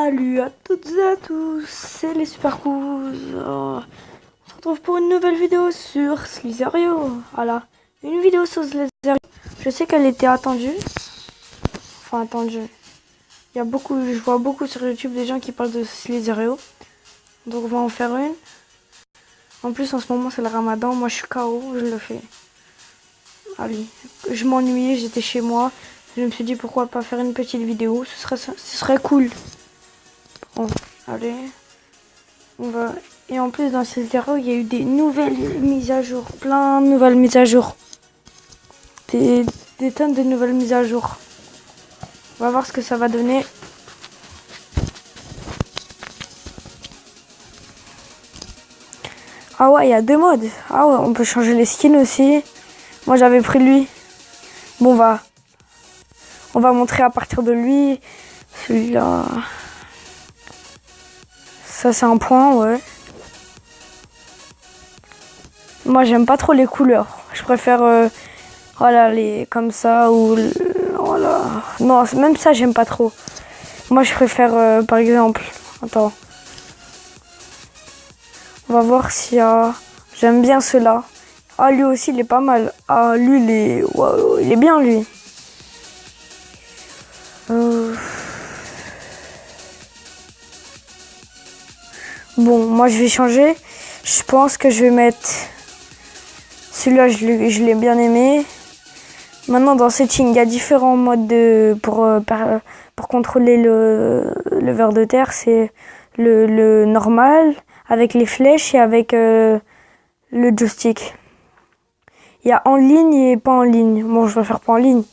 Salut à toutes et à tous, c'est les Super Couz. On se retrouve pour une nouvelle vidéo sur Slither.io. Voilà, une vidéo sur Slither.io. Je sais qu'elle était attendue. Enfin, attendue. Je vois beaucoup sur YouTube des gens qui parlent de Slither.io. Donc on va en faire une. En plus, en ce moment, c'est le Ramadan. Moi, je suis KO, je le fais. Allez, je m'ennuyais, j'étais chez moi. Je me suis dit pourquoi pas faire une petite vidéo, ce serait cool. Bon, allez, on va. Et en plus dans ces zéros, il y a eu des nouvelles mises à jour, plein de nouvelles mises à jour, des tonnes de nouvelles mises à jour. On va voir ce que ça va donner. Ah ouais, il y a deux modes. Ah ouais, on peut changer les skins aussi. Moi j'avais pris lui. Bon, on va montrer à partir de lui. Celui-là. Ça c'est un point, ouais. Moi j'aime pas trop les couleurs. Je préfère voilà, les comme ça ou voilà. Non, même ça j'aime pas trop. Moi je préfère par exemple. Attends. On va voir s'il y a. J'aime bien ceux-là. Ah, lui aussi il est pas mal. Ah, lui wow, il est bien lui. Bon, moi je vais changer. Je pense que je vais mettre celui-là, je l'ai bien aimé. Maintenant dans Setting, il y a différents modes pour contrôler le ver de terre. C'est le normal, avec les flèches et avec le joystick. Il y a en ligne et pas en ligne. Bon, je vais faire pas en ligne.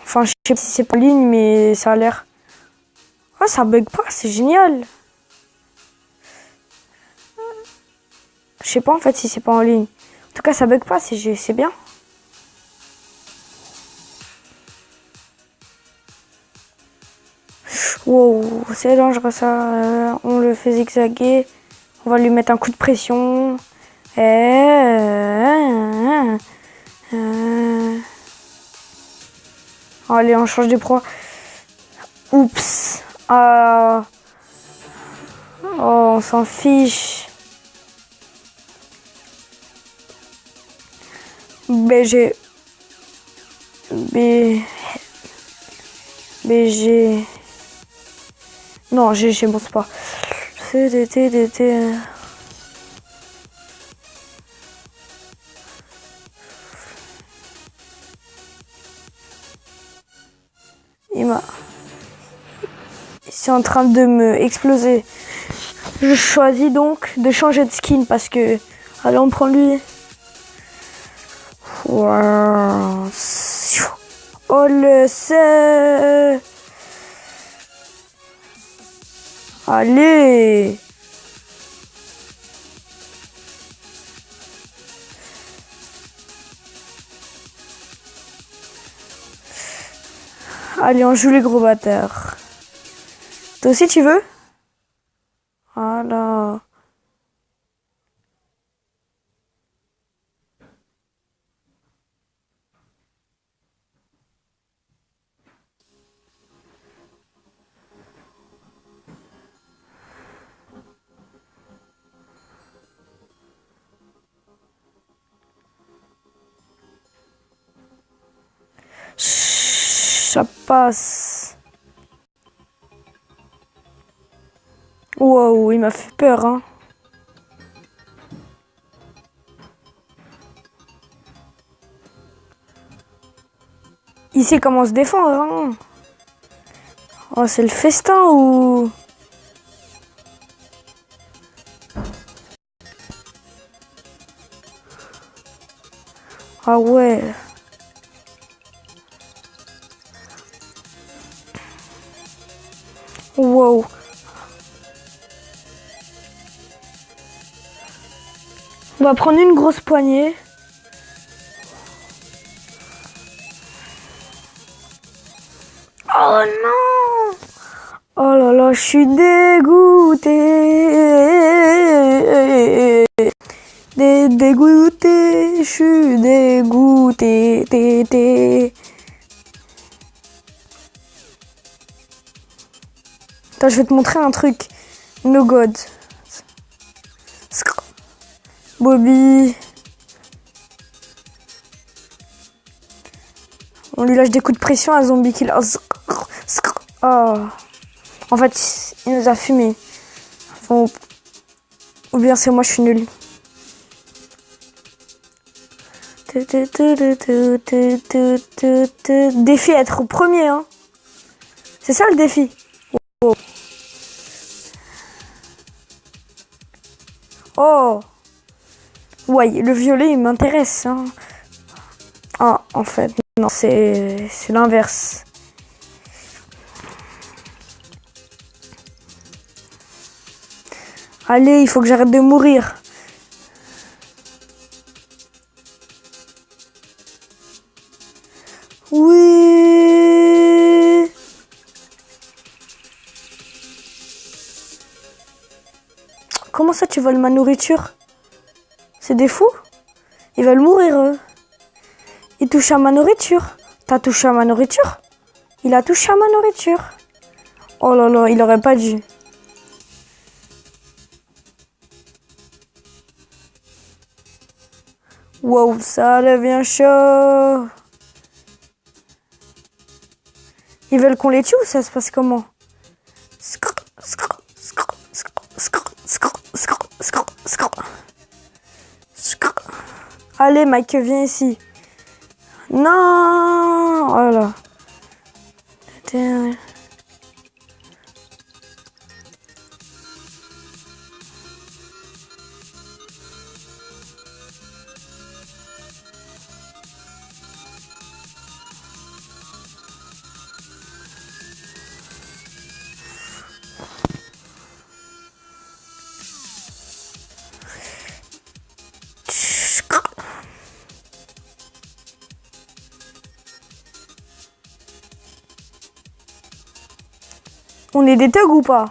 Enfin, je sais pas si c'est pas en ligne, mais ça a l'air... Ah, ça bug pas, c'est génial. Je sais pas en fait si c'est pas en ligne. En tout cas, ça bug pas, c'est bien. Wow, c'est dangereux ça. On le fait zigzaguer. On va lui mettre un coup de pression. Allez, on change de proie. Oups. Oh, on s'en fiche. BG. BG. Non, GG, bon, c'est pas. CDT. C'est en train de me exploser. Je choisis donc de changer de skin parce que... Allez, on prend lui. Wow. Oh le sait. Allez. Allez, on joue les gros bâtards. Toi aussi, tu veux? Voilà. Ça passe. Wow, il m'a fait peur, hein. Il sait comment se défendre, hein. Oh, c'est le festin ou... Ah ouais. Wow. On va prendre une grosse poignée. Oh non! Oh là là, je suis dégoûté. Dégoûté, je suis dégoûté. Attends, je vais te montrer un truc. No God. Bobby. On lui lâche des coups de pression à Zombie Killer. Oh. En fait, il nous a fumé. Enfin, ou bien c'est moi, je suis nul. Défi être premier, hein. C'est ça le défi. Oh. Oh. Ouais, le violet, il m'intéresse, hein. Ah, en fait, non, c'est l'inverse. Allez, il faut que j'arrête de mourir. Oui. Comment ça, tu voles ma nourriture? C'est des fous? Ils veulent mourir, eux. Ils touchent à ma nourriture. T'as touché à ma nourriture? Il a touché à ma nourriture. Oh là là, il aurait pas dû. Wow, ça devient chaud. Ils veulent qu'on les tue ou ça se passe comment? Allez, Mike, viens ici. Non, voilà. On est des thugs ou pas?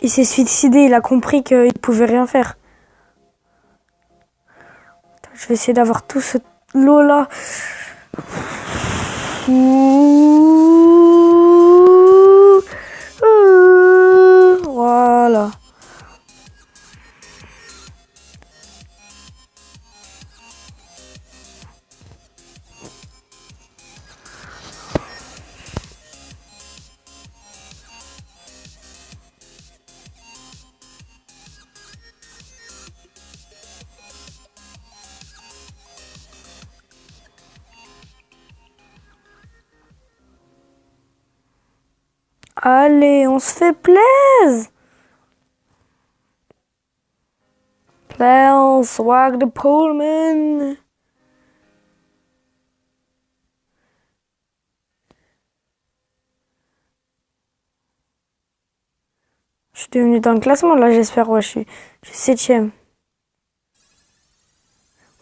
Il s'est suicidé, il a compris qu'il pouvait rien faire. Je vais essayer d'avoir tout ce lot là. Voilà. Allez, on se fait plaisir. Plaisir, swag de Pullman. Je suis devenu dans le classement là, j'espère. Ouais, je suis 7ème.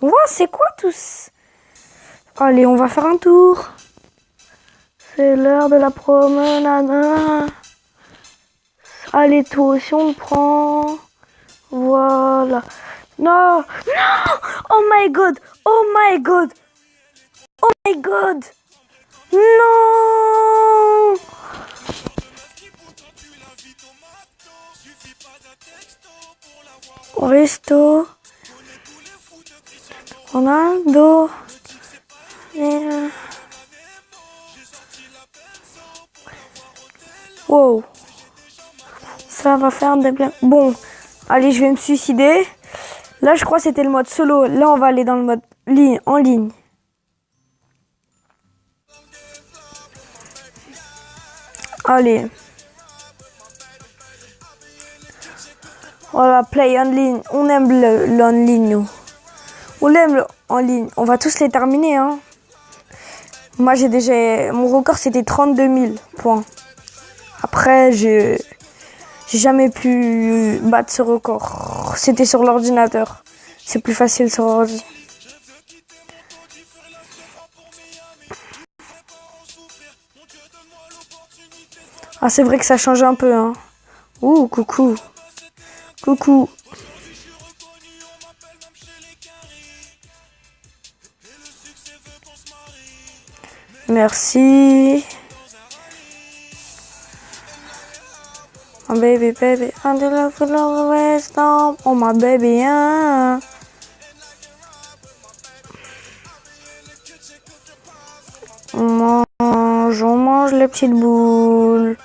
Ouah, c'est quoi tous? Allez, on va faire un tour. C'est l'heure de la promenade. Allez, toi aussi, on le prend. Voilà. Non, non. Oh my god. Oh my god. Oh my god. Non. Resto. Ronaldo. Wow. Ça va faire des blagues. Bon, allez, je vais me suicider. Là, je crois que c'était le mode solo. Là, on va aller dans le mode en ligne. Allez. Voilà, play en ligne. On aime l'en ligne, nous. On aime en ligne. On va tous les terminer, hein. Moi, j'ai déjà... Mon record, c'était 32 000 points. Après, j'ai jamais pu battre ce record. C'était sur l'ordinateur. C'est plus facile sur l'ordi. Ah, c'est vrai que ça change un peu, hein. Ouh, coucou. Coucou. Merci. Oh baby, baby, I'm the love for the West Ham. Oh my baby, hein. On mange les petites boules.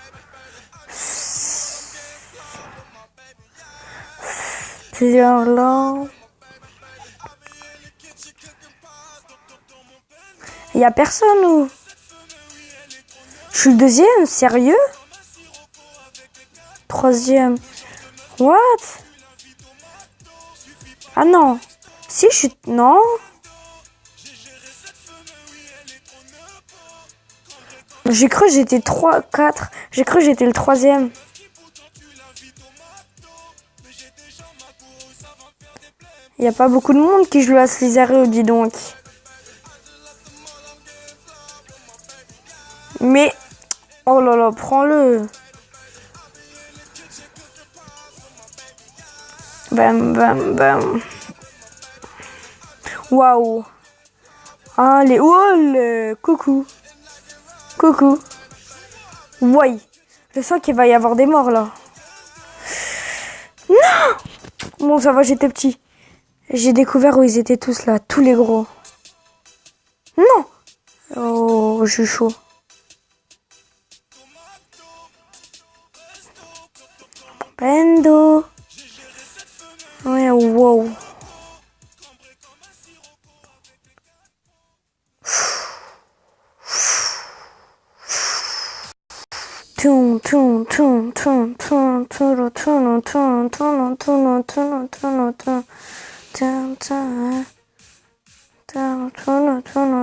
Tiens là. Y a personne ou? Je suis le deuxième, sérieux? Troisième. What? Ah non. Si je suis... Non. J'ai cru que j'étais 3, 4. J'ai cru que j'étais le troisième. Il n'y a pas beaucoup de monde qui joue à Slither.io, dis donc. Mais... Oh là là, prends-le. Bam, bam, bam. Waouh. Allez, oh, coucou. Coucou. Ouais. Je sens qu'il va y avoir des morts, là. Non! Bon, ça va, j'étais petit. J'ai découvert où ils étaient tous, là. Tous les gros. Non! Oh, je suis chaud. Pendo. Ouais, wow. Toum, toum, toum, toum, toum, toum, toum, toum, toum, toum, toum,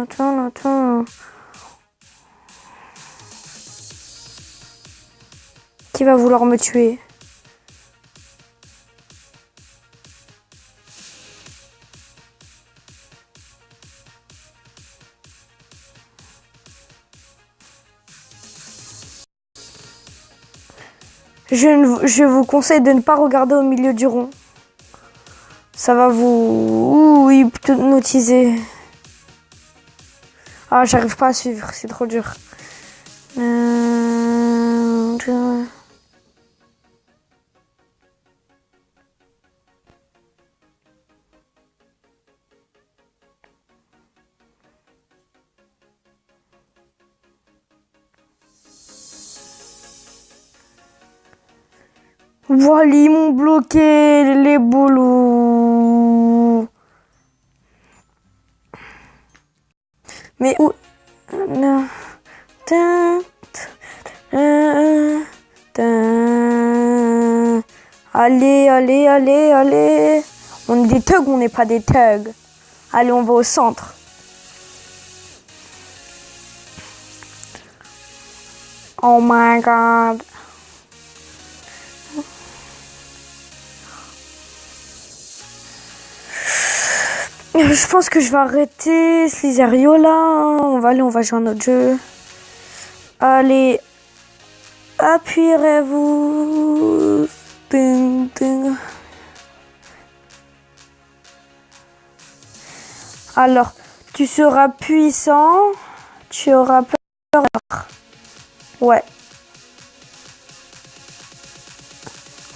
toum, toum. Qui va vouloir me tuer? Je vous conseille de ne pas regarder au milieu du rond. Ça va vous hypnotiser. Ah, j'arrive pas à suivre, c'est trop dur. Voilà, ils m'ont bloqué les boulots. Mais où? Allez, allez, allez, allez. On est des thugs ou on n'est pas des thugs? Allez, on va au centre. Oh my god. Je pense que je vais arrêter Slither.io là. On va jouer à notre jeu. Allez, appuyez-vous. Ding, ding. Alors, tu seras puissant, tu auras peur. Ouais.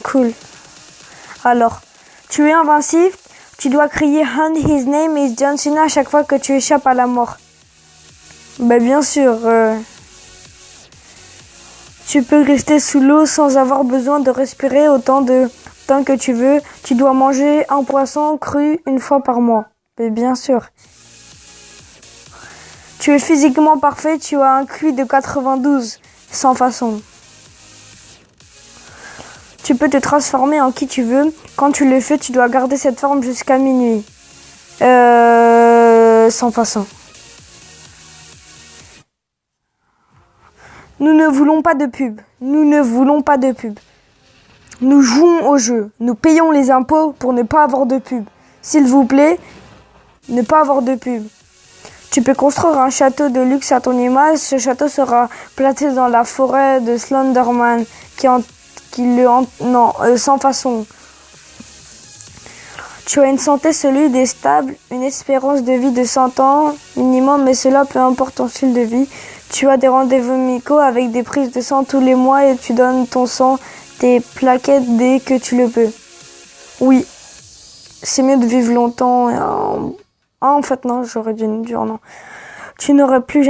Cool. Alors, tu es invincible. Tu dois crier "And his name is John Cena" à chaque fois que tu échappes à la mort. Ben bien sûr. Tu peux rester sous l'eau sans avoir besoin de respirer autant de temps que tu veux. Tu dois manger un poisson cru une fois par mois. Mais bien sûr. Tu es physiquement parfait. Tu as un QI de 92. Sans façon. Tu peux te transformer en qui tu veux. Quand tu le fais, tu dois garder cette forme jusqu'à minuit. Sans façon. Nous ne voulons pas de pub. Nous ne voulons pas de pub. Nous jouons au jeu. Nous payons les impôts pour ne pas avoir de pub. S'il vous plaît, ne pas avoir de pub. Tu peux construire un château de luxe à ton image. Ce château sera placé dans la forêt de Slenderman, qui Non, sans façon. Tu as une santé solide et stable, une espérance de vie de 100 ans minimum, mais cela peu importe ton style de vie. Tu as des rendez-vous médicaux avec des prises de sang tous les mois et tu donnes ton sang, tes plaquettes dès que tu le peux. Oui, c'est mieux de vivre longtemps. En fait, non, j'aurais dû dire non. Tu n'auras plus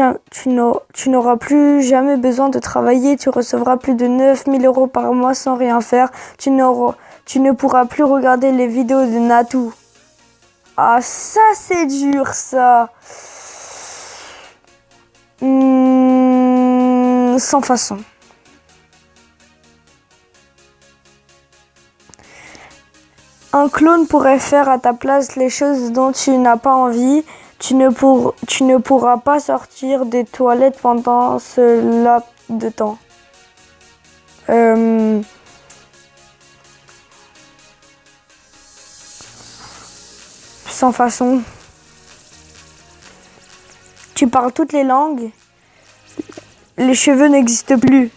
jamais besoin de travailler. Tu recevras plus de 9 000 € par mois sans rien faire. Tu ne pourras plus regarder les vidéos de Natou. Ah, ça, c'est dur, ça. Sans façon. Un clone pourrait faire à ta place les choses dont tu n'as pas envie. Tu ne pourras pas sortir des toilettes pendant ce laps de temps. Sans façon. Tu parles toutes les langues. Les cheveux n'existent plus.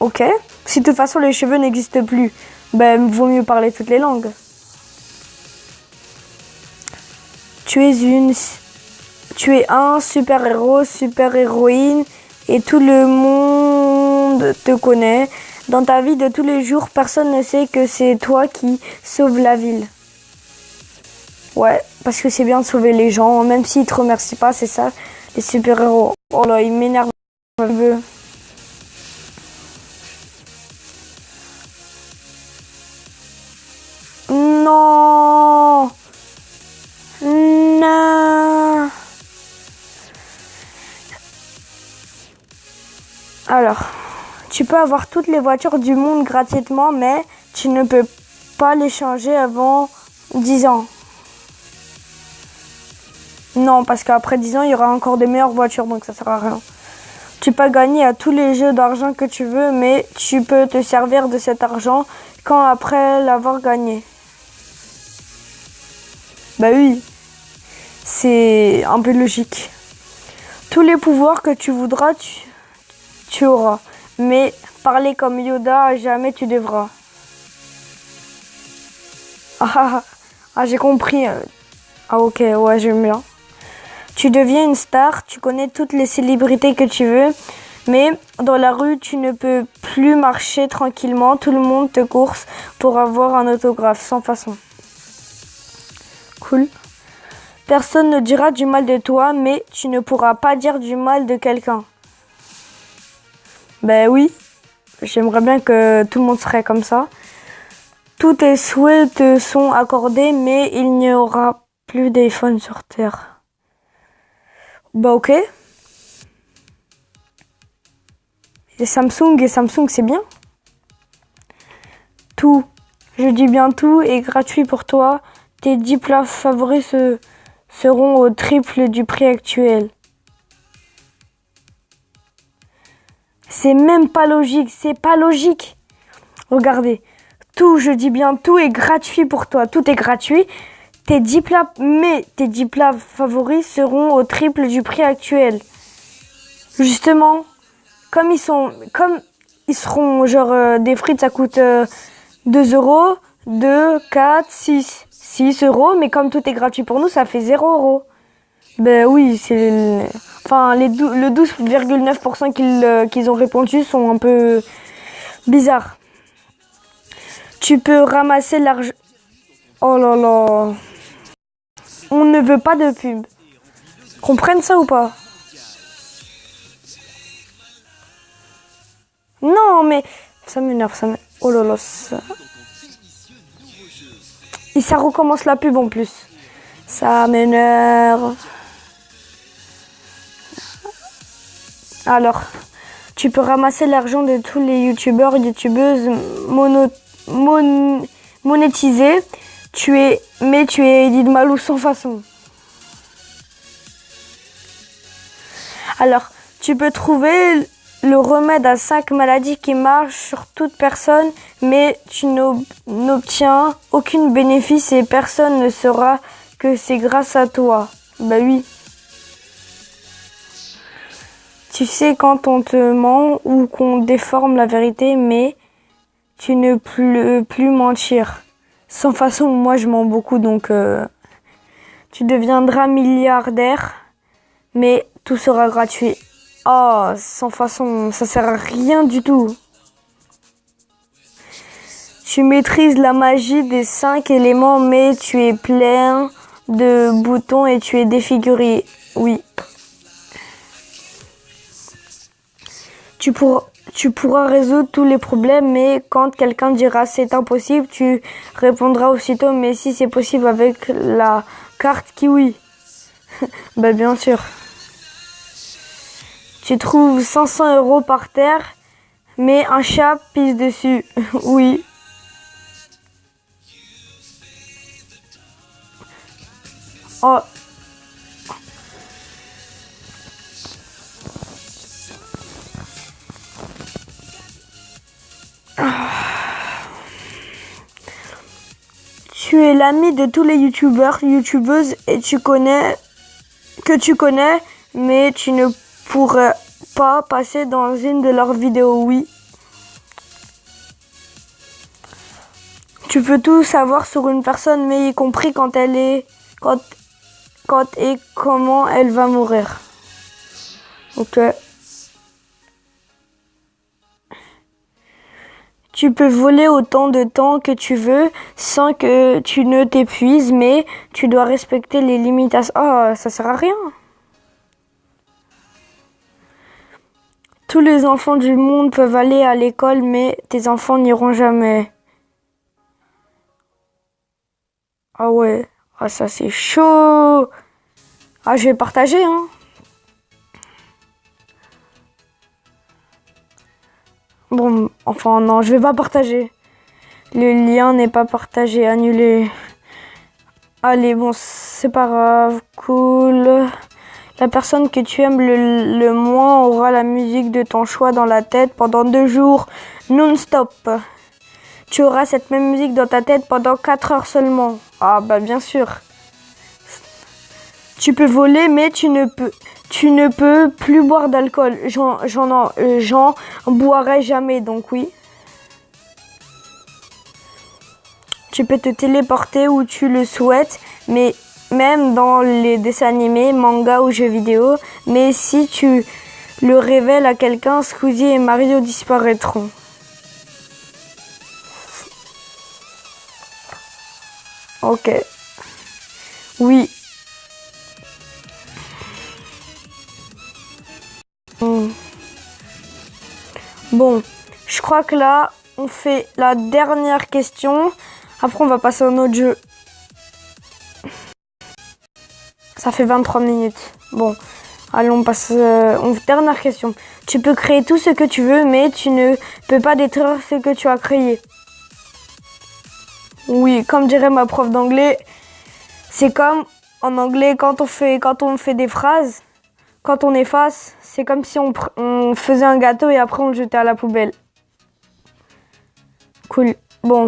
Ok. Si de toute façon les cheveux n'existent plus, ben vaut mieux parler toutes les langues. Tu es un super-héros, super-héroïne et tout le monde te connaît. Dans ta vie de tous les jours, personne ne sait que c'est toi qui sauves la ville. Ouais, parce que c'est bien de sauver les gens, même s'ils te remercient pas, c'est ça, les super-héros. Oh là, il m'énerve. Non. Non. Alors, tu peux avoir toutes les voitures du monde gratuitement, mais tu ne peux pas les changer avant 10 ans. Non, parce qu'après 10 ans, il y aura encore des meilleures voitures, donc ça sert à rien. Tu peux gagner à tous les jeux d'argent que tu veux, mais tu peux te servir de cet argent quand après l'avoir gagné. Bah oui, c'est un peu logique. Tous les pouvoirs que tu voudras, tu auras. Mais parler comme Yoda, jamais tu devras. J'ai compris. Ah ok, ouais, j'aime bien. Tu deviens une star, tu connais toutes les célébrités que tu veux, mais dans la rue, tu ne peux plus marcher tranquillement. Tout le monde te course pour avoir un autographe, sans façon. Cool. Personne ne dira du mal de toi, mais tu ne pourras pas dire du mal de quelqu'un. Ben oui, j'aimerais bien que tout le monde serait comme ça. Tous tes souhaits te sont accordés, mais il n'y aura plus d'iPhone sur Terre. Bah ok. Et Samsung c'est bien. Tout, je dis bien tout, est gratuit pour toi. Tes 10 plats favoris seront au triple du prix actuel. C'est même pas logique, c'est pas logique. Regardez, tout, je dis bien tout, est gratuit pour toi. Tout est gratuit. Tes 10 plats favoris seront au triple du prix actuel. Justement, comme ils seront genre des frites, ça coûte 2 €, 2, 4, 6 €, mais comme tout est gratuit pour nous, ça fait 0 €. Ben oui, le 12,9% qu'ils ont répondu sont un peu bizarres. Tu peux ramasser l'argent. Oh là là. On ne veut pas de pub. Comprennent ça ou pas? Non, mais ça m'énerve, Oh là là, ça... Et ça recommence la pub en plus. Ça m'énerve. Alors, tu peux ramasser l'argent de tous les youtubeurs et youtubeuses monétisés. Mais tu es Edith Malou sans façon. Alors, tu peux trouver le remède à 5 maladies qui marchent sur toute personne, mais tu n'obtiens aucun bénéfice et personne ne saura que c'est grâce à toi. Bah oui. Tu sais quand on te ment ou qu'on déforme la vérité, mais Tu ne peux plus mentir. Sans façon, moi je mens beaucoup, donc tu deviendras milliardaire, mais tout sera gratuit. Oh, sans façon, ça sert à rien du tout. Tu maîtrises la magie des 5 éléments, mais tu es plein de boutons et tu es défiguré. Oui. Tu pourras résoudre tous les problèmes, mais quand quelqu'un dira c'est impossible, tu répondras aussitôt mais si c'est possible avec la carte kiwi. Bah bien sûr. Tu trouves 500 € par terre, mais un chat pisse dessus. Oui. Oh. Tu es l'ami de tous les youtubeurs, youtubeuses et tu connais, mais tu ne pourrais pas passer dans une de leurs vidéos, oui. Tu peux tout savoir sur une personne, mais y compris quand et comment elle va mourir. Ok. Tu peux voler autant de temps que tu veux sans que tu ne t'épuises, mais tu dois respecter les limitations. Oh, ça sert à rien. Tous les enfants du monde peuvent aller à l'école, mais tes enfants n'iront jamais. Ah ouais, ah ça c'est chaud. Ah je vais partager, hein. Bon, enfin non, je vais pas partager. Le lien n'est pas partagé, annulé. Allez, bon, c'est pas grave, cool. La personne que tu aimes le moins aura la musique de ton choix dans la tête pendant 2 jours non-stop. Tu auras cette même musique dans ta tête pendant 4 heures seulement. Ah bah bien sûr. Tu peux voler, mais tu ne peux plus boire d'alcool. J'en boirai jamais, donc oui. Tu peux te téléporter où tu le souhaites, mais même dans les dessins animés, mangas ou jeux vidéo. Mais si tu le révèles à quelqu'un, Squeezie et Mario disparaîtront. Ok. Oui. Bon, je crois que là, on fait la dernière question. Après, on va passer à un autre jeu. Ça fait 23 minutes. Bon, allez, on passe. Dernière question. Tu peux créer tout ce que tu veux, mais tu ne peux pas détruire ce que tu as créé. Oui, comme dirait ma prof d'anglais, c'est comme en anglais quand on fait des phrases, quand on efface, c'est comme si on faisait un gâteau et après on le jetait à la poubelle. Cool. Bon.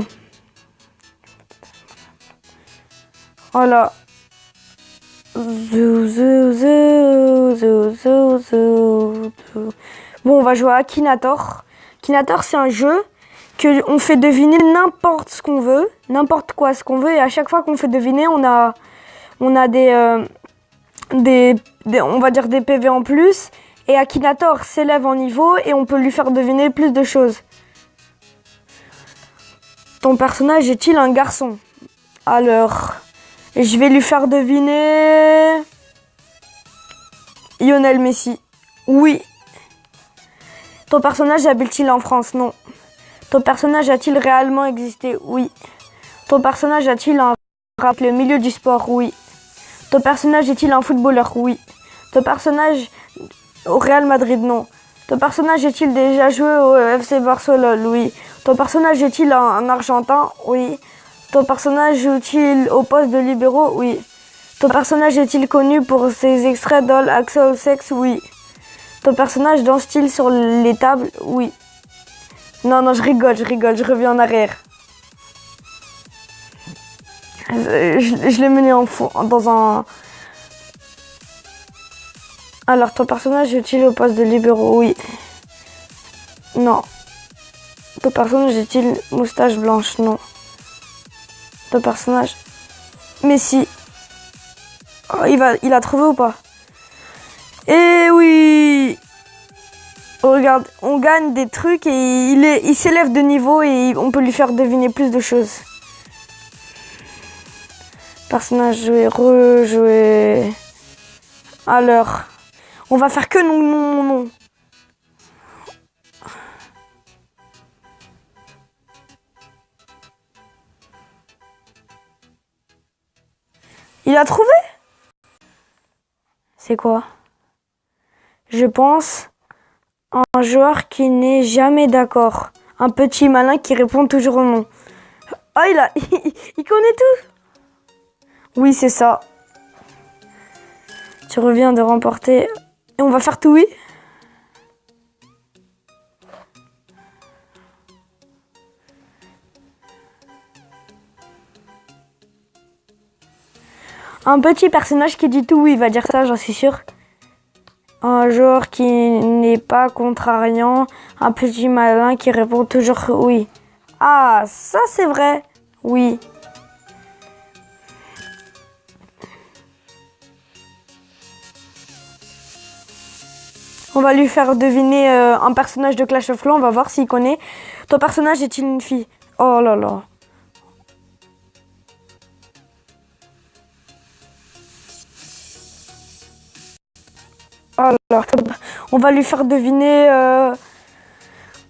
Voilà. Bon, on va jouer à Akinator. Akinator, c'est un jeu que on fait deviner n'importe ce qu'on veut, n'importe quoi ce qu'on veut, et à chaque fois qu'on fait deviner, on a on va dire des PV en plus, et Akinator s'élève en niveau et on peut lui faire deviner plus de choses. Ton personnage est-il un garçon? Alors, je vais lui faire deviner Lionel Messi. Oui. Ton personnage habite-t-il en France? Non. Ton personnage a-t-il réellement existé? Oui. Ton personnage a-t-il un rap le milieu du sport? Oui. Ton personnage est-il un footballeur? Oui. Ton personnage au Real Madrid? Non. Ton personnage est-il déjà joué au FC Barcelone? Oui. Ton personnage est-il un Argentin? Oui. Ton personnage joue-t-il au poste de libéraux? Oui. Ton personnage est-il connu pour ses extraits d'All Axel Sex? Oui. Ton personnage danse-t-il sur les tables? Oui. Non, je rigole, je reviens en arrière. Je l'ai mené dans un... Alors, ton personnage est-il au poste de libéraux? Oui. Non. Ton personnage est-il moustache blanche? Non. Ton personnage... Mais si. Oh, il a trouvé ou pas? Eh oui! Regarde, on gagne des trucs et il s'élève de niveau et on peut lui faire deviner plus de choses. Personnage joué, rejoué. Alors, on va faire que non, non, non. Il a trouvé? C'est quoi? Je pense un joueur qui n'est jamais d'accord. Un petit malin qui répond toujours non. Ah, il connaît tout. Oui, c'est ça. Tu reviens de remporter. Et on va faire tout oui. Un petit personnage qui dit tout oui, il va dire ça, j'en suis sûre. Un joueur qui n'est pas contrariant. Un petit malin qui répond toujours oui. Ah, ça c'est vrai. Oui. On va lui faire deviner un personnage de Clash of Clans. On va voir s'il connaît. Ton personnage est-il une fille? Oh là là. Alors, on va lui faire deviner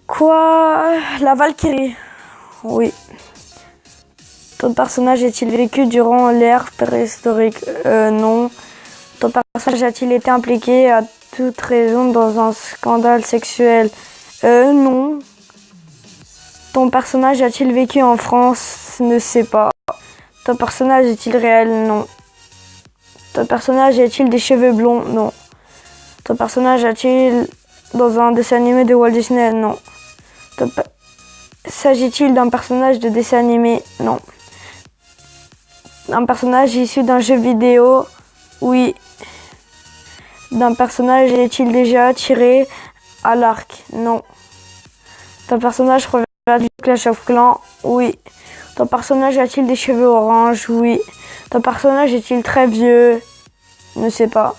quoi? La Valkyrie. Oui. Ton personnage a-t-il vécu durant l'ère préhistorique? Non. Ton personnage a-t-il été impliqué à toute raison dans un scandale sexuel? Non. Ton personnage a-t-il vécu en France? Ne sais pas. Ton personnage est-il réel? Non. Ton personnage a-t-il des cheveux blonds? Non. Ton personnage a-t-il dans un dessin animé de Walt Disney? Non. S'agit-il d'un personnage de dessin animé? Non. Un personnage issu d'un jeu vidéo? Oui. D'un personnage est-il déjà tiré à l'arc? Non. Ton personnage provient du Clash of Clans? Oui. Ton personnage a-t-il des cheveux orange? Oui. Ton personnage est-il très vieux? Ne sais pas.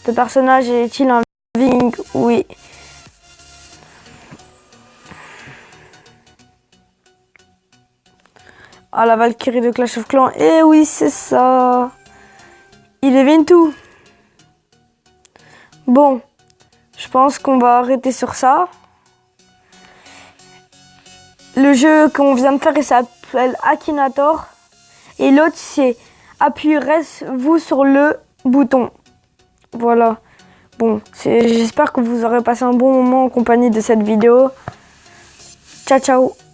Ton personnage est-il un viking? Oui. Ah, la Valkyrie de Clash of Clans. Eh oui, c'est ça. Il est tout. Bon, je pense qu'on va arrêter sur ça. Le jeu qu'on vient de faire, il s'appelle Akinator. Et l'autre, c'est appuyez-vous sur le bouton. Voilà. Bon, j'espère que vous aurez passé un bon moment en compagnie de cette vidéo. Ciao, ciao.